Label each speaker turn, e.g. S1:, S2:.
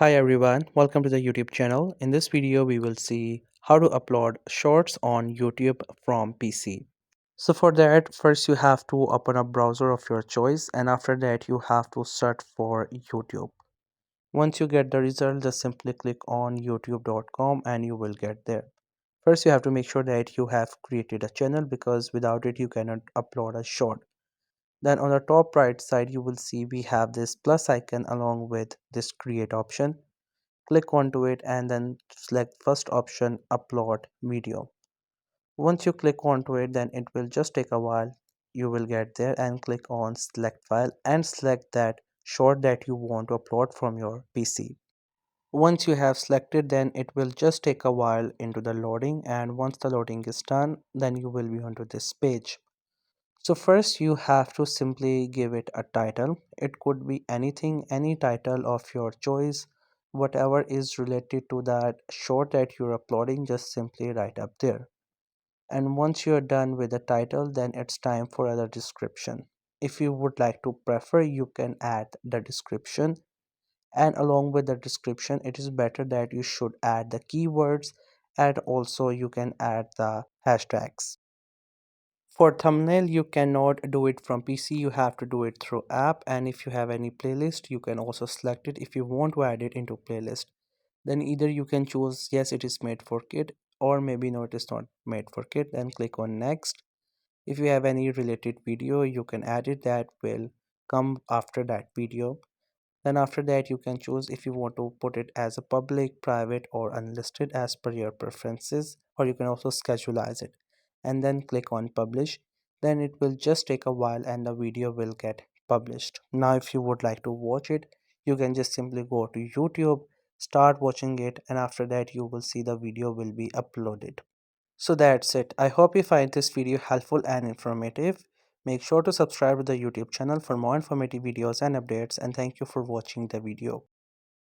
S1: Hi everyone, welcome to the YouTube channel. In this video, we will see how to upload shorts on YouTube from PC. So for that, first you have to open a browser of your choice and after that you have to search for YouTube. Once you get the result, just simply click on youtube.com and you will get there. First you have to make sure that you have created a channel because without it you cannot upload a short. Then on the top right side you will see we have this plus icon along with this create option. Click onto it and then select first option upload video. Once you click onto it, then it will just take a while. You will get there and click on select file and select that short that you want to upload from your PC. Once you have selected, then it will just take a while into the loading, and once the loading is done, then you will be onto this page. So first you have to simply give it a title. It could be anything, any title of your choice. Whatever is related to that short that you're uploading, just simply write up there. And once you're done with the title, then it's time for other description. If you would like to prefer, you can add the description. And along with the description, it is better that you should add the keywords and also you can add the hashtags. For thumbnail, you cannot do it from PC, you have to do it through app. And if you have any playlist, you can also select it if you want to add it into playlist. Then either you can choose yes, it is made for kid, or maybe no, it is not made for kid. Then click on next. If you have any related video, you can add it, that will come after that video. Then after that you can choose if you want to put it as a public, private or unlisted as per your preferences, or you can also scheduleize it and then click on publish. Then it will just take a while and the video will get published. Now if you would like to watch it, you can just simply go to YouTube, start watching it, and after that you will see the video will be uploaded. So that's it. I hope you find this video helpful and informative. Make sure to subscribe to the YouTube channel for more informative videos and updates, and thank you for watching the video.